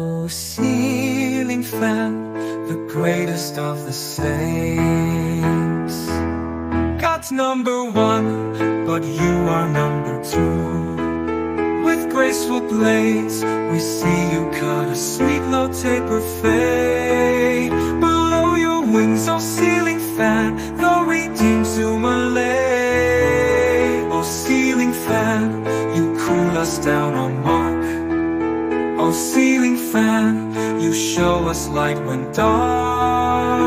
Oh, ceiling fan, the greatest of the saints. God's number one, but you are number two. With graceful blades, we see you cut a sweet low taper fade. Below your wings, oh ceiling fan, the redeemed Zuma lay. Oh ceiling fan, you cool us down on Mark. Oh ceiling fan, you show us light when dark.